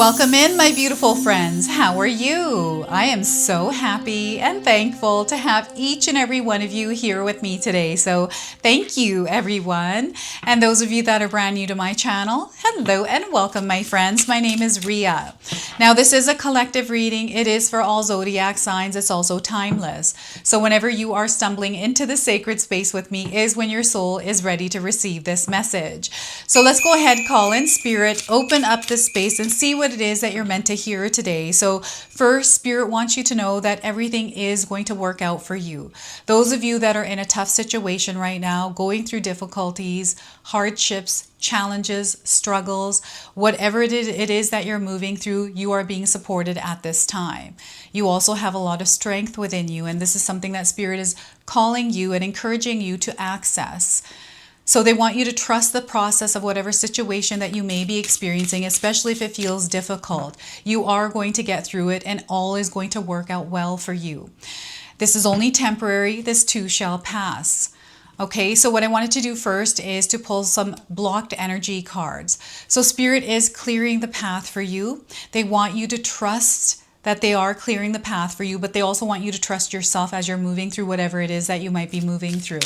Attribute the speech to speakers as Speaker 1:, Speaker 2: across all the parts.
Speaker 1: Welcome in, my beautiful friends. How are you? I am so happy and thankful to have each and every one of you here with me today. So thank you, everyone. And those of you that are brand new to my channel, hello and welcome, my friends. My name is Ria. Now, this is a collective reading. It is for all zodiac signs. It's also timeless. So whenever you are stumbling into the sacred space with me is when your soul is ready to receive this message. So let's go ahead, call in spirit, open up the space and see what it is that you're meant to hear today. So first, Spirit wants you to know that everything is going to work out for you. Those of you that are in a tough situation right now, going through difficulties, hardships, challenges, struggles, whatever it is that you're moving through, you are being supported at this time. You also have a lot of strength within you, and this is something that Spirit is calling you and encouraging you to access. So they want you to trust the process of whatever situation that you may be experiencing, especially if it feels difficult. You are going to get through it and all is going to work out well for you. This is only temporary. This too shall pass. Okay, so what I wanted to do first is to pull some blocked energy cards. So Spirit is clearing the path for you. They want you to trust that they are clearing the path for you, but they also want you to trust yourself as you're moving through whatever it is that you might be moving through.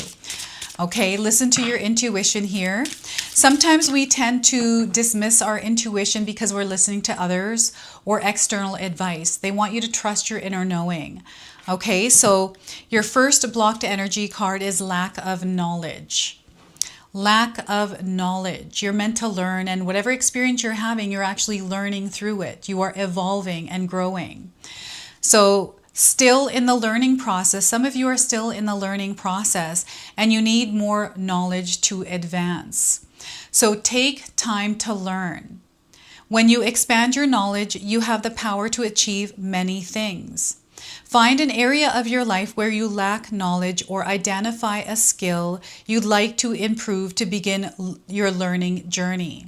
Speaker 1: Okay, listen to your intuition here. Sometimes we tend to dismiss our intuition because we're listening to others or external advice. They want you to trust your inner knowing. Okay, so your first blocked energy card is lack of knowledge. Lack of knowledge. You're meant to learn, and whatever experience you're having, you're actually learning through it. You are evolving and growing. So still in the learning process. Some of you are still in the learning process and you need more knowledge to advance. So take time to learn. When you expand your knowledge, you have the power to achieve many things. Find an area of your life where you lack knowledge or identify a skill you'd like to improve to begin your learning journey.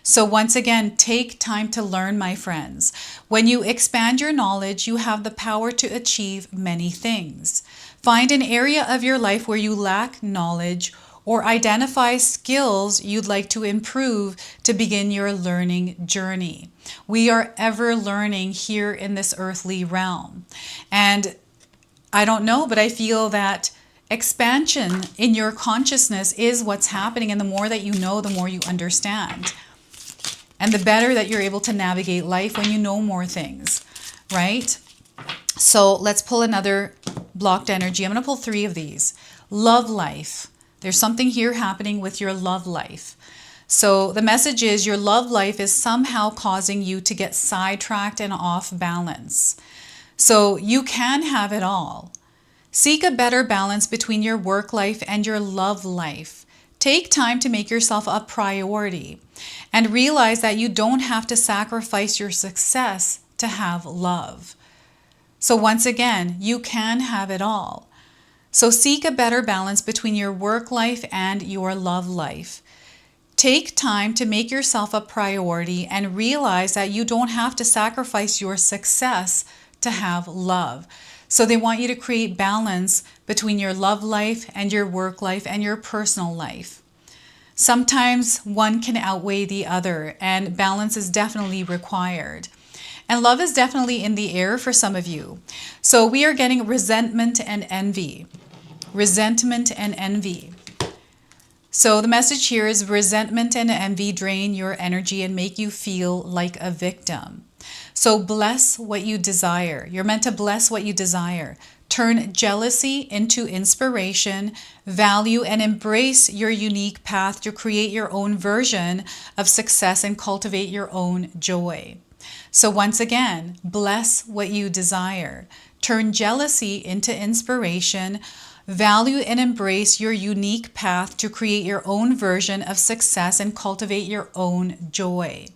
Speaker 1: So once again, take time to learn, my friends. When you expand your knowledge, you have the power to achieve many things. Find an area of your life where you lack knowledge or identify skills you'd like to improve to begin your learning journey. We are ever learning here in this earthly realm. And I don't know, but I feel that expansion in your consciousness is what's happening. And the more that you know, the more you understand. And the better that you're able to navigate life when you know more things, right? So let's pull another blocked energy. I'm going to pull 3 of these. Love life. There's something here happening with your love life. So the message is your love life is somehow causing you to get sidetracked and off balance. So you can have it all. Seek a better balance between your work life and your love life. Take time to make yourself a priority and realize that you don't have to sacrifice your success to have love. So once again, you can have it all. So seek a better balance between your work life and your love life. Take time to make yourself a priority and realize that you don't have to sacrifice your success to have love. So they want you to create balance between your love life and your work life and your personal life. Sometimes one can outweigh the other, and balance is definitely required. And love is definitely in the air for some of you. So we are getting resentment and envy. Resentment and envy. So the message here is resentment and envy drain your energy and make you feel like a victim. So bless what you desire. You're meant to bless what you desire. Turn jealousy into inspiration, value and embrace your unique path to create your own version of success and cultivate your own joy. So once again, bless what you desire. Turn jealousy into inspiration, value and embrace your unique path to create your own version of success and cultivate your own joy.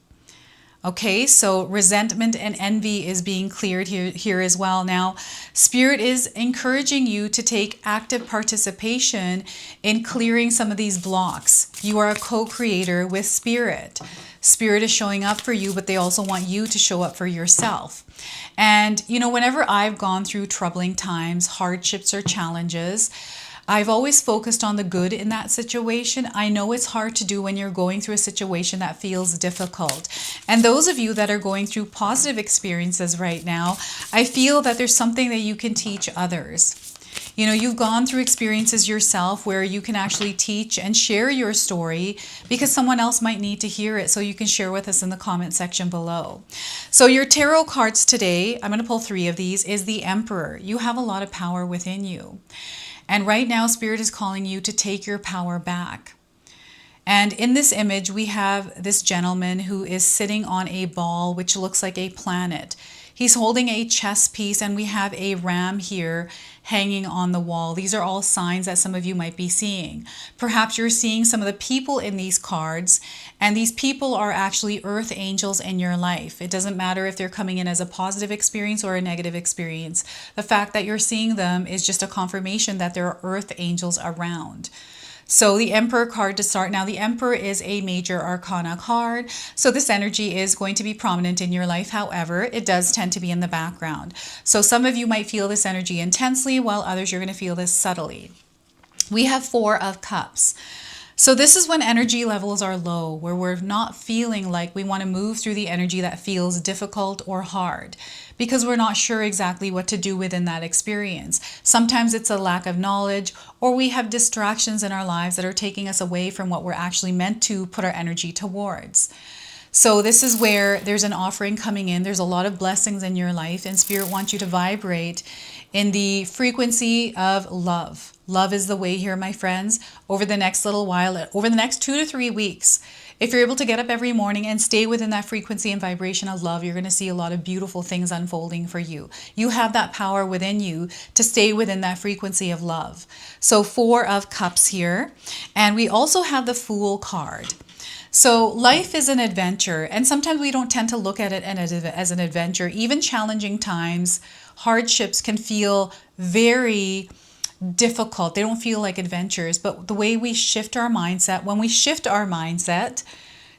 Speaker 1: Okay, so resentment and envy is being cleared here as well. Now, Spirit is encouraging you to take active participation in clearing some of these blocks. You are a co-creator with Spirit. Spirit is showing up for you, but they also want you to show up for yourself. And, you know, whenever I've gone through troubling times, hardships or challenges, I've always focused on the good in that situation. I know it's hard to do when you're going through a situation that feels difficult. And those of you that are going through positive experiences right now, I feel that there's something that you can teach others. You know, you've gone through experiences yourself where you can actually teach and share your story because someone else might need to hear it. So you can share with us in the comment section below. So your tarot cards today, I'm going to pull 3 of these, is the Emperor. You have a lot of power within you. And right now, Spirit is calling you to take your power back. And in this image, we have this gentleman who is sitting on a ball, which looks like a planet. He's holding a chess piece, and we have a ram here hanging on the wall. These are all signs that some of you might be seeing. Perhaps you're seeing some of the people in these cards, and these people are actually earth angels in your life. It doesn't matter if they're coming in as a positive experience or a negative experience. The fact that you're seeing them is just a confirmation that there are earth angels around. So the Emperor card to start. Now the Emperor is a major arcana card. So this energy is going to be prominent in your life. However, it does tend to be in the background. So some of you might feel this energy intensely, while others you're going to feel this subtly. We have 4 of Cups. So this is when energy levels are low, where we're not feeling like we want to move through the energy that feels difficult or hard, because we're not sure exactly what to do within that experience. Sometimes it's a lack of knowledge, or we have distractions in our lives that are taking us away from what we're actually meant to put our energy towards. So this is where there's an offering coming in. There's a lot of blessings in your life, and Spirit wants you to vibrate in the frequency of love. Love is the way here, my friends. Over the next little while, over the next 2 to 3 weeks, if you're able to get up every morning and stay within that frequency and vibration of love, you're going to see a lot of beautiful things unfolding for you. You have that power within you to stay within that frequency of love. So 4 of Cups here. And we also have the Fool card. So life is an adventure, and sometimes we don't tend to look at it as an adventure. Even challenging times, hardships can feel very difficult. They don't feel like adventures, but the way we shift our mindset, when we shift our mindset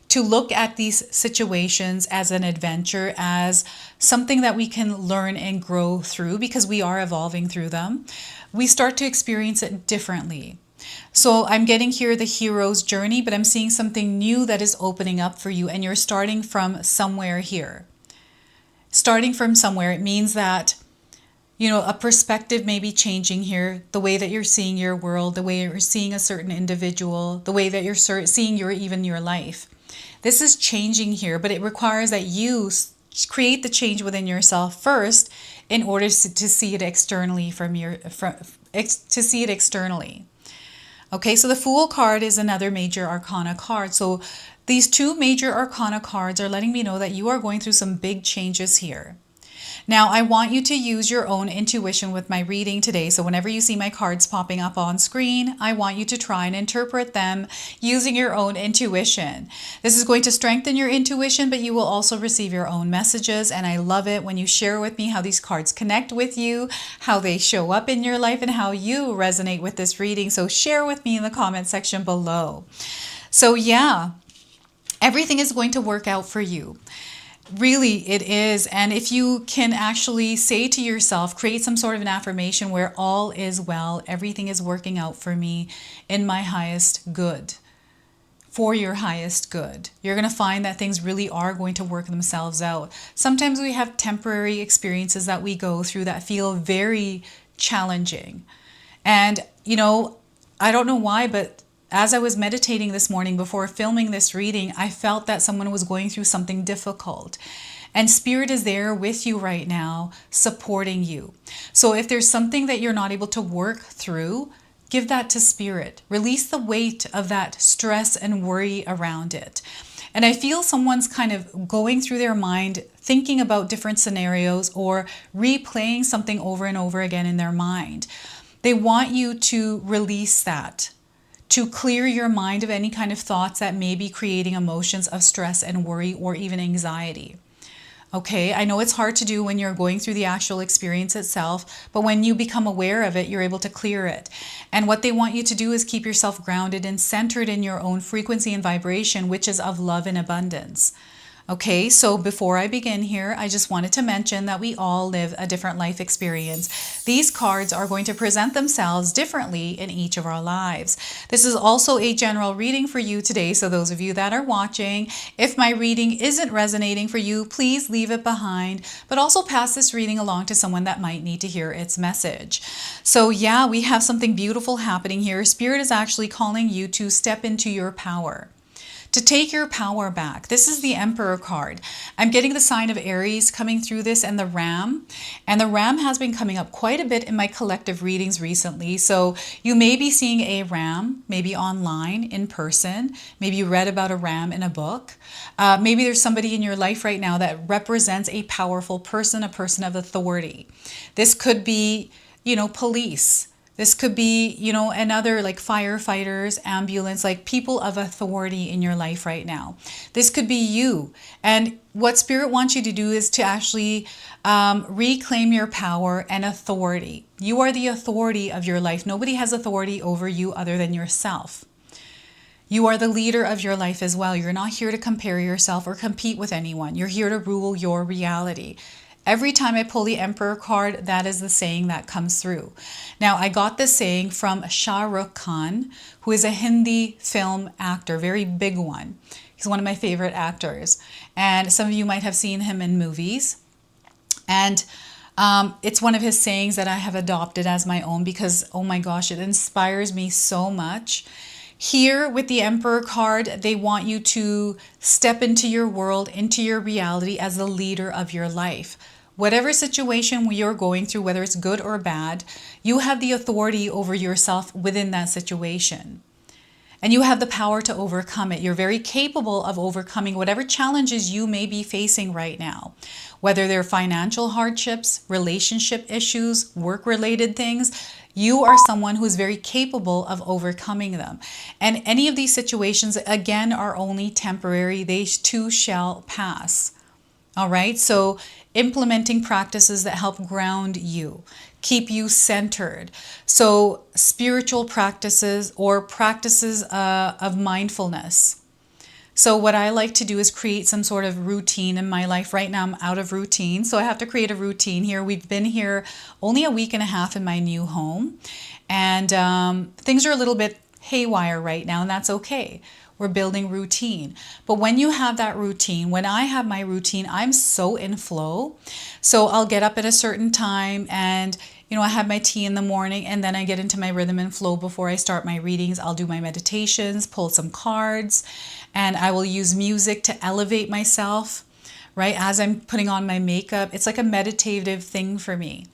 Speaker 1: to look at these situations as an adventure, as something that we can learn and grow through because we are evolving through them, we start to experience it differently. So I'm getting here the hero's journey, but I'm seeing something new that is opening up for you, and you're starting from somewhere here. Starting from somewhere, it means that, you know, a perspective may be changing here, the way that you're seeing your world, the way you're seeing a certain individual, the way that you're seeing even your life. This is changing here, but it requires that you create the change within yourself first in order to see it externally to see it externally. Okay, so the Fool card is another major arcana card. So these 2 major arcana cards are letting me know that you are going through some big changes here. Now, I want you to use your own intuition with my reading today. So whenever you see my cards popping up on screen, I want you to try and interpret them using your own intuition. This is going to strengthen your intuition, but you will also receive your own messages. And I love it when you share with me how these cards connect with you, how they show up in your life, and how you resonate with this reading. So share with me in the comment section below. So yeah, everything is going to work out for you. Really, it is. And if you can actually say to yourself, create some sort of an affirmation where all is well, everything is working out for me in my highest good, for your highest good, you're going to find that things really are going to work themselves out. Sometimes we have temporary experiences that we go through that feel very challenging. And, you know, I don't know why, but as I was meditating this morning before filming this reading, I felt that someone was going through something difficult. And Spirit is there with you right now, supporting you. So if there's something that you're not able to work through, give that to Spirit. Release the weight of that stress and worry around it. And I feel someone's kind of going through their mind, thinking about different scenarios or replaying something over and over again in their mind. They want you to release that, to clear your mind of any kind of thoughts that may be creating emotions of stress and worry or even anxiety. Okay, I know it's hard to do when you're going through the actual experience itself, but when you become aware of it, you're able to clear it. And what they want you to do is keep yourself grounded and centered in your own frequency and vibration, which is of love and abundance. Okay, so before I begin here, I just wanted to mention that we all live a different life experience. These cards are going to present themselves differently in each of our lives. This is also a general reading for you today, so those of you that are watching, if my reading isn't resonating for you, please leave it behind, but also pass this reading along to someone that might need to hear its message. So yeah, we have something beautiful happening here. Spirit is actually calling you to step into your power, to take your power back. This is the Emperor card. I'm getting the sign of Aries coming through this, and the Ram. And the Ram has been coming up quite a bit in my collective readings recently. So you may be seeing a Ram, maybe online, in person. Maybe you read about a Ram in a book. Maybe there's somebody in your life right now that represents a powerful person, a person of authority. This could be, police. This could be, another like firefighters, ambulance, like people of authority in your life right now. This could be you. And what Spirit wants you to do is to actually reclaim your power and authority. You are the authority of your life. Nobody has authority over you other than yourself. You are the leader of your life as well. You're not here to compare yourself or compete with anyone. You're here to rule your reality. Every time I pull the Emperor card, that is the saying that comes through. Now, I got this saying from Shah Rukh Khan, who is a Hindi film actor, very big one. He's one of my favorite actors. And some of you might have seen him in movies. And it's one of his sayings that I have adopted as my own because, oh my gosh, it inspires me so much. Here with the Emperor card, they want you to step into your world, into your reality as the leader of your life. Whatever situation you're going through, whether it's good or bad, you have the authority over yourself within that situation. And you have the power to overcome it. You're very capable of overcoming whatever challenges you may be facing right now. Whether they're financial hardships, relationship issues, work-related things, you are someone who is very capable of overcoming them. And any of these situations, again, are only temporary. They too shall pass. All right, so implementing practices that help ground you, keep you centered. So spiritual practices or practices of mindfulness. So what I like to do is create some sort of routine in my life. Right now I'm out of routine, so I have to create a routine here. We've been here only a week and a half in my new home, and things are a little bit haywire right now, and that's okay. We're building routine. But when you have that routine, when I have my routine, I'm so in flow. So I'll get up at a certain time and I have my tea in the morning, and then I get into my rhythm and flow before I start my readings. I'll do my meditations, pull some cards, and I will use music to elevate myself, right? As I'm putting on my makeup, it's like a meditative thing for me.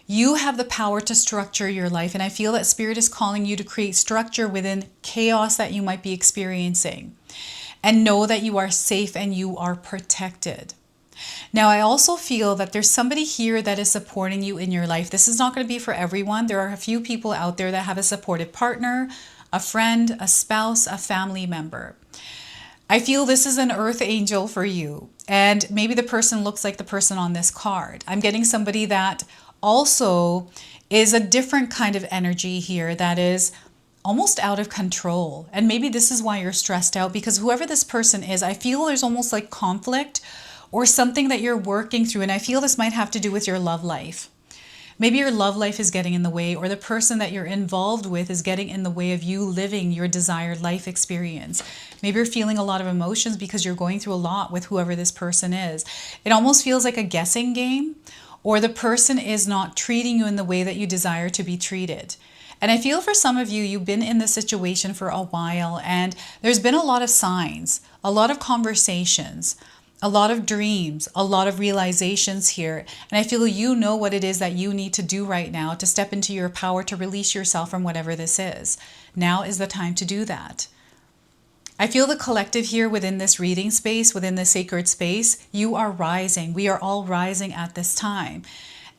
Speaker 1: You have the power to structure your life, and I feel that Spirit is calling you to create structure within chaos that you might be experiencing. And know that you are safe and you are protected. Now, I also feel that there's somebody here that is supporting you in your life. This is not going to be for everyone. There are a few people out there that have a supportive partner, a friend, a spouse, a family member. I feel this is an earth angel for you. And maybe the person looks like the person on this card. I'm getting somebody that also is a different kind of energy here that is almost out of control. And maybe this is why you're stressed out, because whoever this person is, I feel there's almost like conflict or something that you're working through. And I feel this might have to do with your love life. Maybe your love life is getting in the way, or the person that you're involved with is getting in the way of you living your desired life experience. Maybe you're feeling a lot of emotions because you're going through a lot with whoever this person is. It almost feels like a guessing game, or the person is not treating you in the way that you desire to be treated. And I feel for some of you, you've been in this situation for a while, and there's been a lot of signs, a lot of conversations, a lot of dreams, a lot of realizations here. And I feel you know what it is that you need to do right now to step into your power, to release yourself from whatever this is. Now is the time to do that. I feel the collective here within this reading space, within the sacred space, you are rising. We are all rising at this time.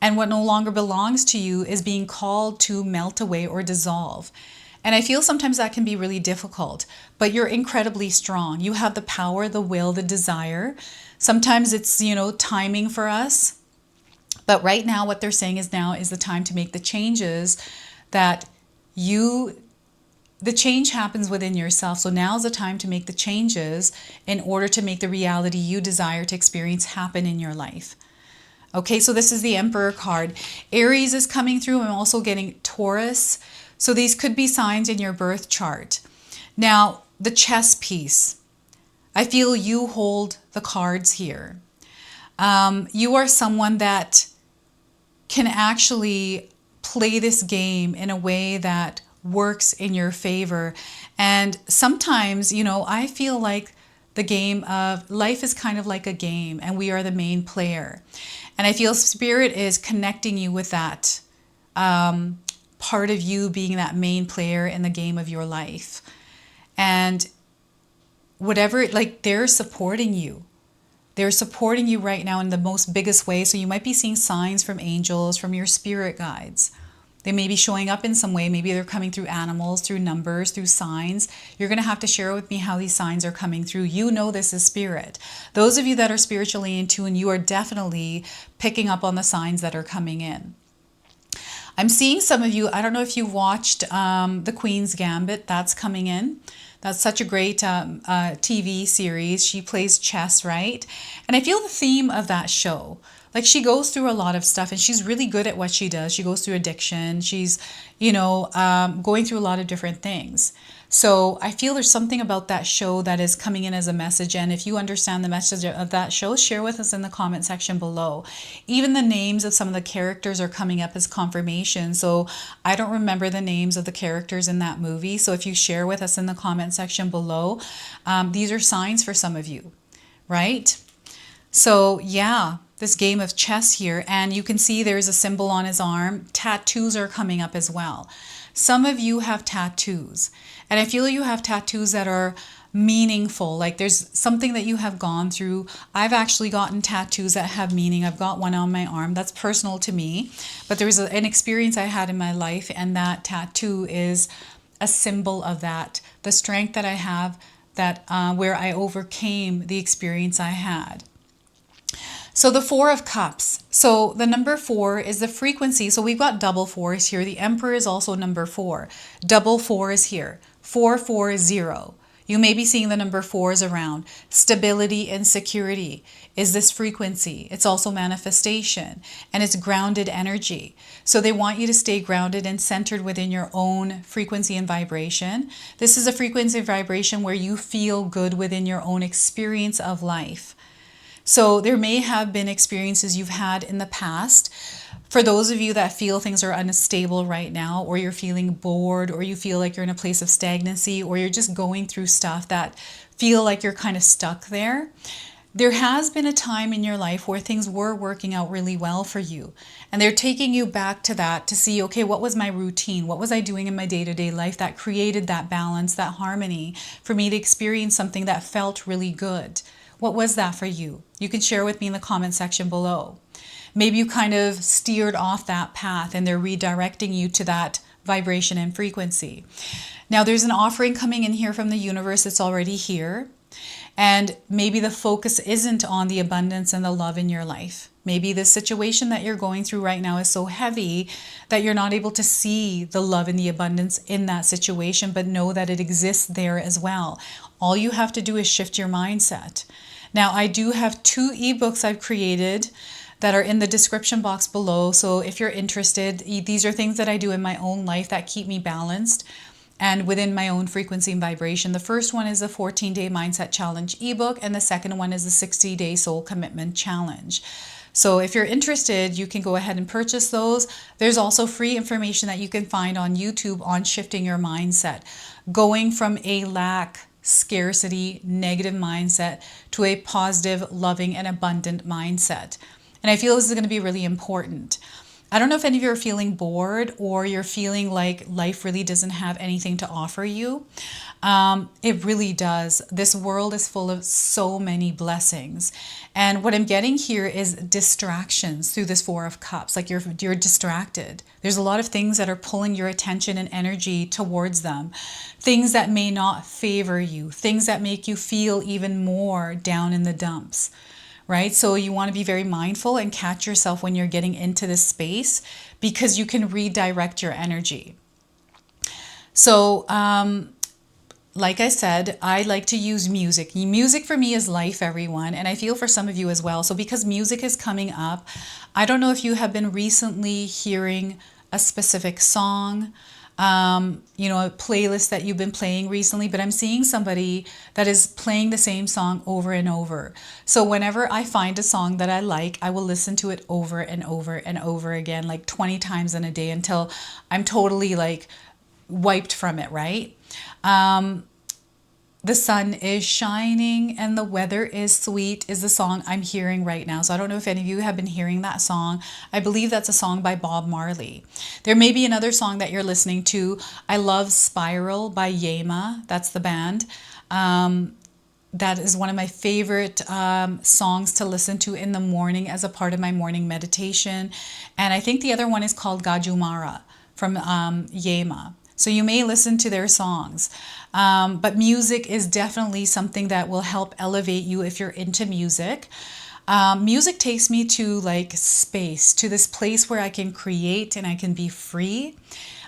Speaker 1: And what no longer belongs to you is being called to melt away or dissolve. And I feel sometimes that can be really difficult, but you're incredibly strong. You have the power, the will, the desire. Sometimes it's, timing for us. But right now, what they're saying is now is the time to make the changes that you the change happens within yourself. So now's the time to make the changes in order to make the reality you desire to experience happen in your life. Okay, so this is the Emperor card. Aries is coming through. I'm also getting Taurus. So these could be signs in your birth chart. Now, the chess piece. I feel you hold the cards here. You are someone that can actually play this game in a way that works in your favor. And sometimes, you know, I feel like the game of life is kind of like a game and we are the main player. And I feel Spirit is connecting you with that part of you being that main player in the game of your life. And whatever, like, they're supporting you. They're supporting you right now in the most biggest way. So you might be seeing signs from angels, from your spirit guides. They may be showing up in some way. Maybe they're coming through animals, through numbers, through signs. You're going to have to share with me how these signs are coming through. You know this is spirit. Those of you that are spiritually in tune, you are definitely picking up on the signs that are coming in. I'm seeing some of you, I don't know if you watched The Queen's Gambit, that's coming in. That's such a great TV series. She plays chess, right? And I feel the theme of that show. Like, she goes through a lot of stuff and she's really good at what she does. She goes through addiction. She's, you know, going through a lot of different things. So I feel there's something about that show that is coming in as a message. And if you understand the message of that show, share with us in the comment section below. Even the names of some of the characters are coming up as confirmation. So I don't remember the names of the characters in that movie. So if you share with us in the comment section below, these are signs for some of you, right? So yeah, this game of chess here, and you can see there's a symbol on his arm. Tattoos are coming up as well. Some of you have tattoos, and I feel you have tattoos that are meaningful. Like, there's something that you have gone through. I've actually gotten tattoos that have meaning. I've got one on my arm that's personal to me, but there was an experience I had in my life, and that tattoo is a symbol of that, the strength that I have, that where I overcame the experience I had. So the Four of Cups. So the number 4 is the frequency. So we've got double fours here. The Emperor is also number 4. Double 4 is here. 440. You may be seeing the number 4s around. Stability and security is this frequency. It's also manifestation, and it's grounded energy. So they want you to stay grounded and centered within your own frequency and vibration. This is a frequency and vibration where you feel good within your own experience of life. So there may have been experiences you've had in the past. For those of you that feel things are unstable right now, or you're feeling bored, or you feel like you're in a place of stagnancy, or you're just going through stuff that feel like you're kind of stuck there, there has been a time in your life where things were working out really well for you. And they're taking you back to that to see, okay, what was my routine? What was I doing in my day-to-day life that created that balance, that harmony for me to experience something that felt really good? What was that for you? You can share with me in the comment section below. Maybe you kind of steered off that path and they're redirecting you to that vibration and frequency. Now there's an offering coming in here from the universe that's already here. And maybe the focus isn't on the abundance and the love in your life. Maybe the situation that you're going through right now is so heavy that you're not able to see the love and the abundance in that situation, but know that it exists there as well. All you have to do is shift your mindset. Now, I do have 2 ebooks I've created that are in the description box below. So if you're interested, these are things that I do in my own life that keep me balanced and within my own frequency and vibration. The first one is the 14-Day Mindset Challenge ebook, and the second one is the 60-Day Soul Commitment Challenge. So if you're interested, you can go ahead and purchase those. There's also free information that you can find on YouTube on shifting your mindset, going from a lack, scarcity, negative mindset to a positive, loving, and abundant mindset. And I feel this is going to be really important. I don't know if any of you are feeling bored or you're feeling like life really doesn't have anything to offer you. It really does. This world is full of so many blessings. And what I'm getting here is distractions through this 4 of Cups. Like you're distracted. There's a lot of things that are pulling your attention and energy towards them. Things that may not favor you. Things that make you feel even more down in the dumps. Right? So you want to be very mindful and catch yourself when you're getting into this space, because you can redirect your energy. So, like I said, I like to use music. Music for me is life, everyone. And I feel for some of you as well. So because music is coming up, I don't know if you have been recently hearing a specific song, a playlist that you've been playing recently, but I'm seeing somebody that is playing the same song over and over. So whenever I find a song that I like, I will listen to it over and over and over again, like 20 times in a day until I'm totally like wiped from it, right? The sun is shining and the weather is sweet is the song I'm hearing right now. So I don't know if any of you have been hearing that song. I believe that's a song by Bob Marley. There may be another song that you're listening to. I love Spiral by Yema. That's the band. That is one of my favorite songs to listen to in the morning as a part of my morning meditation. And I think the other one is called Gajumara from Yema. So you may listen to their songs. But music is definitely something that will help elevate you if you're into music. Music takes me to like space, to this place where I can create and I can be free.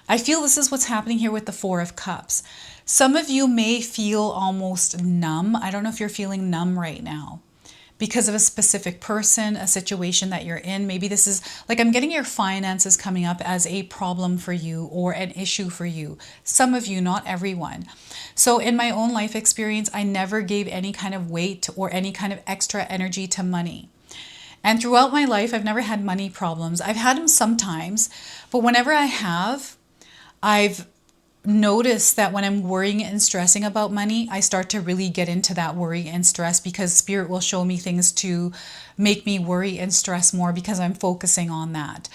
Speaker 1: I feel this is what's happening here with the Four of Cups. Some of you may feel almost numb. I don't know if you're feeling numb right now because of a specific person, a situation that you're in. Maybe this is like, I'm getting your finances coming up as a problem for you or an issue for you. Some of you, not everyone. So in my own life experience, I never gave any kind of weight or any kind of extra energy to money. And throughout my life, I've never had money problems. I've had them sometimes, but whenever I have, I've notice that when I'm worrying and stressing about money, I start to really get into that worry and stress because spirit will show me things to make me worry and stress more because I'm focusing on that.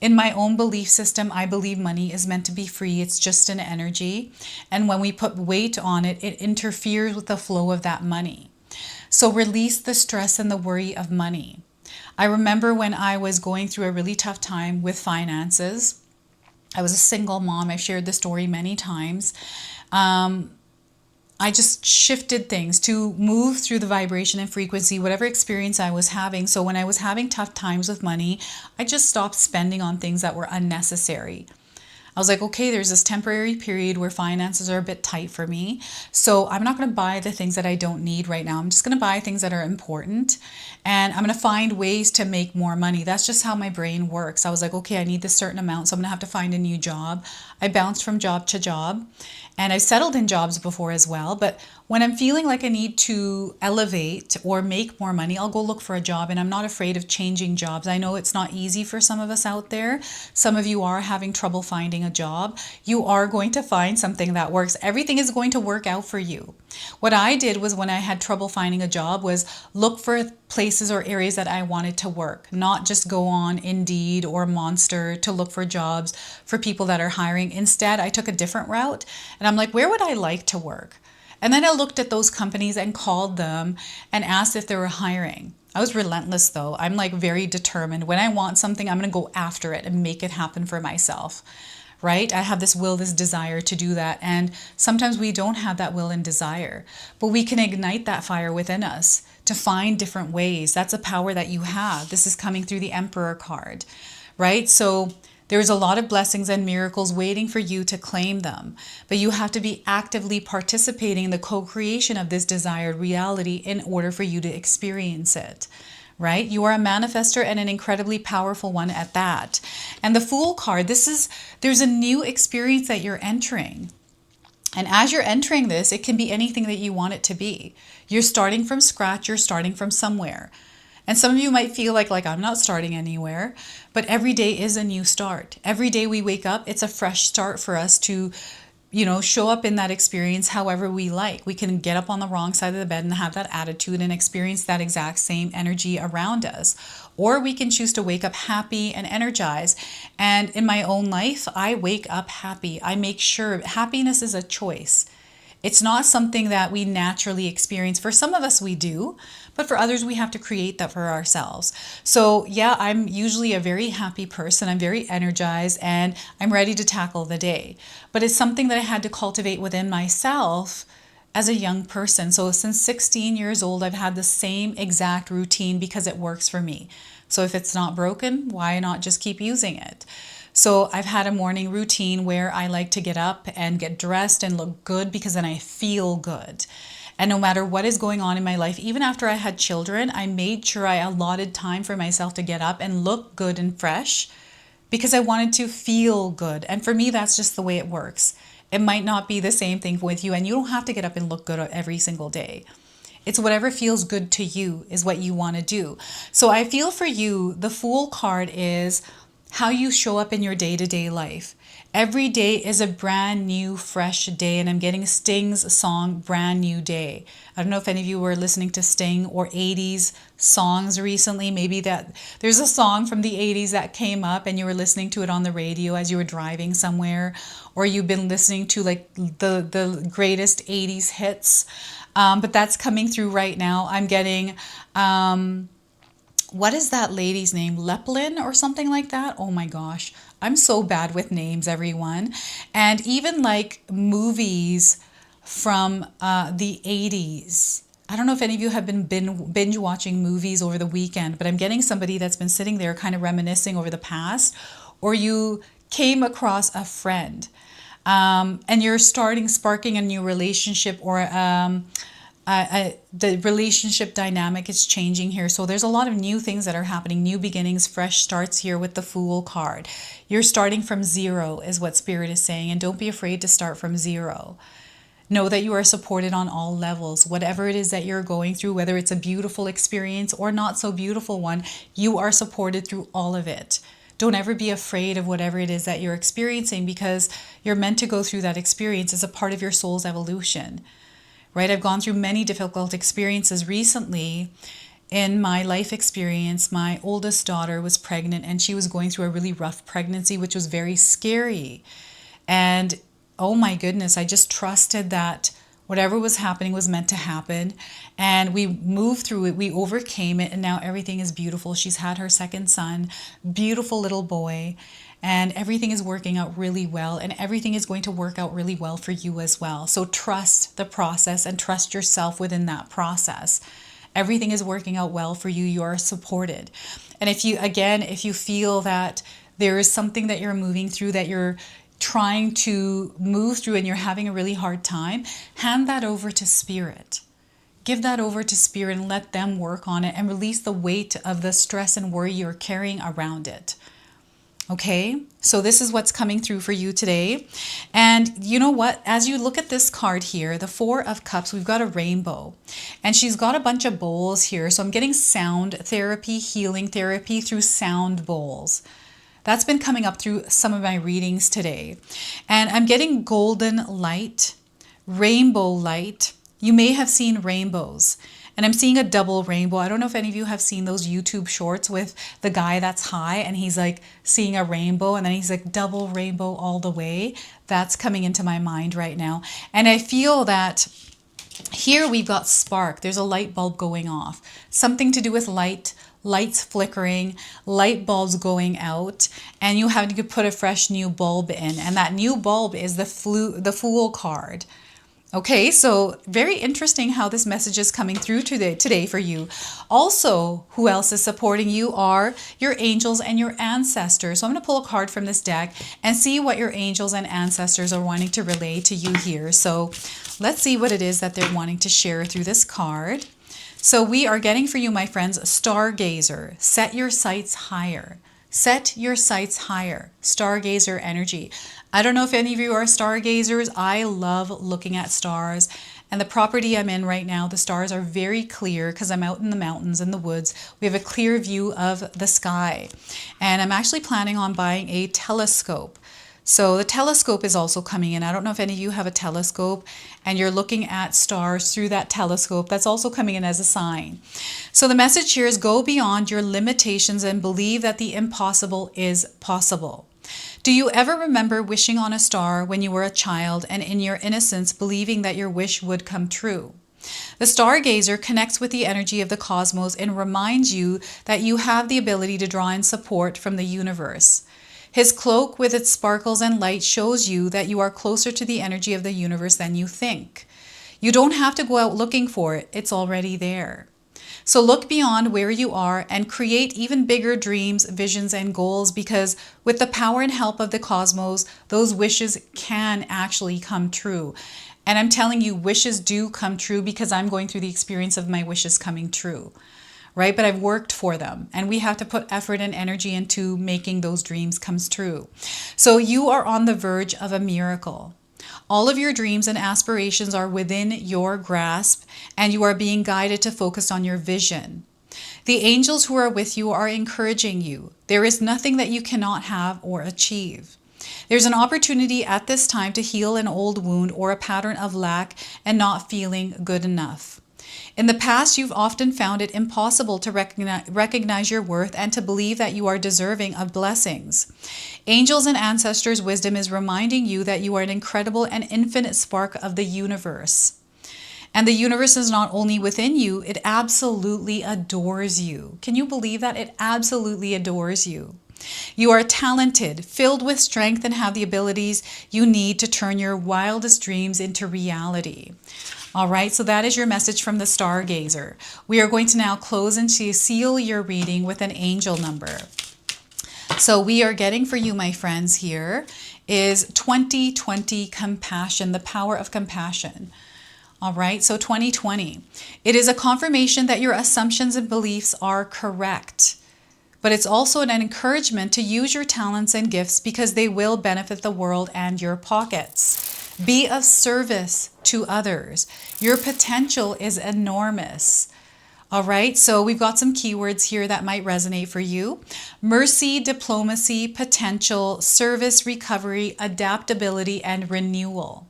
Speaker 1: In my own belief system, I believe money is meant to be free. It's just an energy. And when we put weight on it, it interferes with the flow of that money. So release the stress and the worry of money. I remember when I was going through a really tough time with finances. I was a single mom. I've shared the story many times. I just shifted things to move through the vibration and frequency, whatever experience I was having. So when I was having tough times with money, I just stopped spending on things that were unnecessary. I was like, okay, there's this temporary period where finances are a bit tight for me. So I'm not going to buy the things that I don't need right now. I'm just going to buy things that are important. And I'm going to find ways to make more money. That's just how my brain works. I was like, okay, I need this certain amount, so I'm going to have to find a new job. I bounced from job to job. And I've settled in jobs before as well. But when I'm feeling like I need to elevate or make more money, I'll go look for a job. And I'm not afraid of changing jobs. I know it's not easy for some of us out there. Some of you are having trouble finding a job. You are going to find something that works. Everything is going to work out for you. What I did was when I had trouble finding a job was look for places or areas that I wanted to work, not just go on Indeed or Monster to look for jobs for people that are hiring. Instead, I took a different route and I'm like, where would I like to work? And then I looked at those companies and called them and asked if they were hiring. I was relentless though. I'm like very determined. When I want something, I'm going to go after it and make it happen for myself. Right? I have this will, this desire to do that. And sometimes we don't have that will and desire, but we can ignite that fire within us to find different ways. That's a power that you have. This is coming through the Emperor card, right? So there's a lot of blessings and miracles waiting for you to claim them, but you have to be actively participating in the co-creation of this desired reality in order for you to experience it. Right? You are a manifester and an incredibly powerful one at that. And the Fool card, there's a new experience that you're entering. And as you're entering this, it can be anything that you want it to be. You're starting from scratch, you're starting from somewhere. And some of you might feel like I'm not starting anywhere, but every day is a new start. Every day we wake up, it's a fresh start for us to show up in that experience however we like. We can get up on the wrong side of the bed and have that attitude and experience that exact same energy around us. Or we can choose to wake up happy and energized. And in my own life, I wake up happy. I make sure happiness is a choice. It's not something that we naturally experience. For some of us, we do, but for others, we have to create that for ourselves. So yeah, I'm usually a very happy person. I'm very energized and I'm ready to tackle the day. But it's something that I had to cultivate within myself as a young person. So since 16 years old, I've had the same exact routine because it works for me. So if it's not broken, why not just keep using it? So I've had a morning routine where I like to get up and get dressed and look good because then I feel good. And no matter what is going on in my life, even after I had children, I made sure I allotted time for myself to get up and look good and fresh because I wanted to feel good. And for me, that's just the way it works. It might not be the same thing with you, and you don't have to get up and look good every single day. It's whatever feels good to you is what you want to do. So I feel for you, the Fool card is how you show up in your day-to-day life. Every day is a brand new, fresh day, and I'm getting Sting's song, Brand New Day. I don't know if any of you were listening to Sting or 80s songs recently. Maybe that there's a song from the 80s that came up and you were listening to it on the radio as you were driving somewhere, or you've been listening to like the greatest 80s hits. But that's coming through right now. I'm getting... what is that lady's name? Leplin or something like that? Oh my gosh. I'm so bad with names, everyone. And even like movies from the 80s. I don't know if any of you have been binge watching movies over the weekend, but I'm getting somebody that's been sitting there kind of reminiscing over the past, or you came across a friend and you're sparking a new relationship, or the relationship dynamic is changing here. So there's a lot of new things that are happening, new beginnings, fresh starts here with the Fool card. You're starting from zero is what Spirit is saying, and don't be afraid to start from zero. Know that you are supported on all levels. Whatever it is that you're going through, whether it's a beautiful experience or not so beautiful one, you are supported through all of it. Don't ever be afraid of whatever it is that you're experiencing, because you're meant to go through that experience as a part of your soul's evolution. Right? I've gone through many difficult experiences recently. In my life experience, my oldest daughter was pregnant and she was going through a really rough pregnancy, which was very scary. And oh my goodness, I just trusted that whatever was happening was meant to happen. And we moved through it, we overcame it, and now everything is beautiful. She's had her second son, beautiful little boy. And everything is working out really well, and everything is going to work out really well for you as well. So trust the process and trust yourself within that process. Everything is working out well for you. You are supported. And if you feel that there is something that you're moving through, that you're trying to move through and you're having a really hard time, hand that over to Spirit. Give that over to Spirit and let them work on it and release the weight of the stress and worry you're carrying around it. Okay, so this is what's coming through for you today. And you know what? As you look at this card here, the Four of Cups, we've got a rainbow. And she's got a bunch of bowls here. So I'm getting sound therapy, healing therapy through sound bowls. That's been coming up through some of my readings today. And I'm getting golden light, rainbow light. You may have seen rainbows. And I'm seeing a double rainbow. I don't know if any of you have seen those YouTube shorts with the guy that's high and he's like seeing a rainbow and then he's like double rainbow all the way. That's coming into my mind right now. And I feel that here we've got spark. There's a light bulb going off. Something to do with light, lights flickering, light bulbs going out, and you have to put a fresh new bulb in. And that new bulb is the Fool card. Okay, so very interesting how this message is coming through today for you. Also, who else is supporting you are your angels and your ancestors. So I'm going to pull a card from this deck and see what your angels and ancestors are wanting to relay to you here. So let's see what it is that they're wanting to share through this card. So we are getting for you, my friends, Stargazer. Set your sights higher. Set your sights higher. Stargazer energy. I don't know if any of you are stargazers. I love looking at stars. And the property I'm in right now, the stars are very clear because I'm out in the mountains, in the woods. We have a clear view of the sky. And I'm actually planning on buying a telescope. So the telescope is also coming in. I don't know if any of you have a telescope and you're looking at stars through that telescope. That's also coming in as a sign. So the message here is go beyond your limitations and believe that the impossible is possible. Do you ever remember wishing on a star when you were a child and in your innocence believing that your wish would come true? The Stargazer connects with the energy of the cosmos and reminds you that you have the ability to draw in support from the universe. His cloak with its sparkles and light shows you that you are closer to the energy of the universe than you think. You don't have to go out looking for it. It's already there. So look beyond where you are and create even bigger dreams, visions, and goals, because with the power and help of the cosmos, those wishes can actually come true. And I'm telling you, wishes do come true because I'm going through the experience of my wishes coming true, right? But I've worked for them, and we have to put effort and energy into making those dreams come true. So you are on the verge of a miracle. All of your dreams and aspirations are within your grasp, and you are being guided to focus on your vision. The angels who are with you are encouraging you. There is nothing that you cannot have or achieve. There's an opportunity at this time to heal an old wound or a pattern of lack and not feeling good enough. In the past, you've often found it impossible to recognize your worth and to believe that you are deserving of blessings. Angels and ancestors' wisdom is reminding you that you are an incredible and infinite spark of the universe. And the universe is not only within you, it absolutely adores you. Can you believe that? It absolutely adores you. You are talented, filled with strength, and have the abilities you need to turn your wildest dreams into reality. All right, so that is your message from the Stargazer. We are going to now close and seal your reading with an angel number. So we are getting for you, my friends, here is 2020 compassion, the power of compassion. All right, so 2020. It is a confirmation that your assumptions and beliefs are correct. But it's also an encouragement to use your talents and gifts because they will benefit the world and your pockets. Be of service to others. Your potential is enormous. All right, so we've got some keywords here that might resonate for you. Mercy, diplomacy, potential, service, recovery, adaptability, and renewal.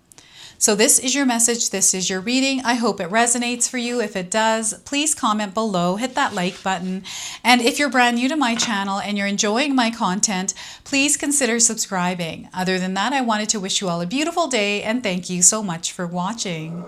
Speaker 1: So this is your message. This is your reading. I hope it resonates for you. If it does, please comment below, hit that like button. And if you're brand new to my channel and you're enjoying my content, please consider subscribing. Other than that, I wanted to wish you all a beautiful day and thank you so much for watching.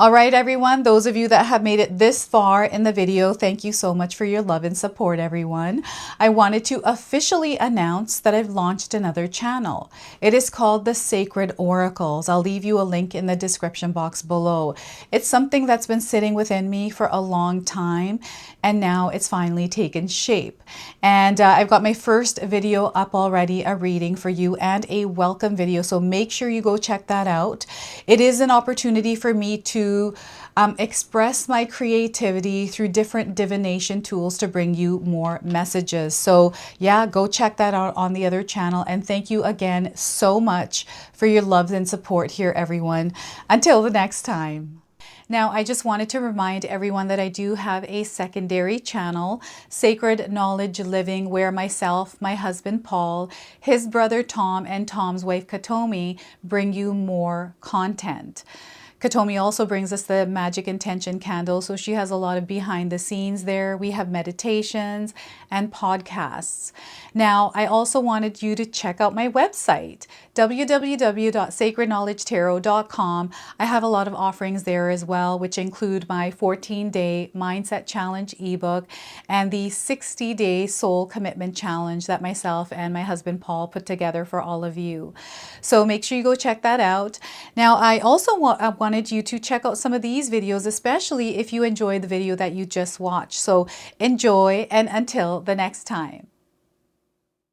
Speaker 1: All right, everyone, those of you that have made it this far in the video, thank you so much for your love and support, everyone. I wanted to officially announce that I've launched another channel. It is called The Sacred Oracles. I'll leave you a link in the description box below. It's something that's been sitting within me for a long time, and now it's finally taken shape. And I've got my first video up already, a reading for you and a welcome video, so make sure you go check that out. It is an opportunity for me to express my creativity through different divination tools to bring you more messages. So yeah, go check that out on the other channel. And thank you again so much for your love and support here, everyone. Until the next time. Now, I just wanted to remind everyone that I do have a secondary channel, Sacred Knowledge Living, where myself, my husband Paul, his brother Tom, and Tom's wife Katomi bring you more content. Katomi also brings us the Magic Intention candle, so she has a lot of behind the scenes there. We have meditations and podcasts. Now, I also wanted you to check out my website, www.sacredknowledgetarot.com. I have a lot of offerings there as well, which include my 14-day Mindset Challenge ebook and the 60-day Soul Commitment Challenge that myself and my husband Paul put together for all of you. So make sure you go check that out. Now, I also wanted you to check out some of these videos, especially if you enjoyed the video that you just watched. So enjoy, and until the next time.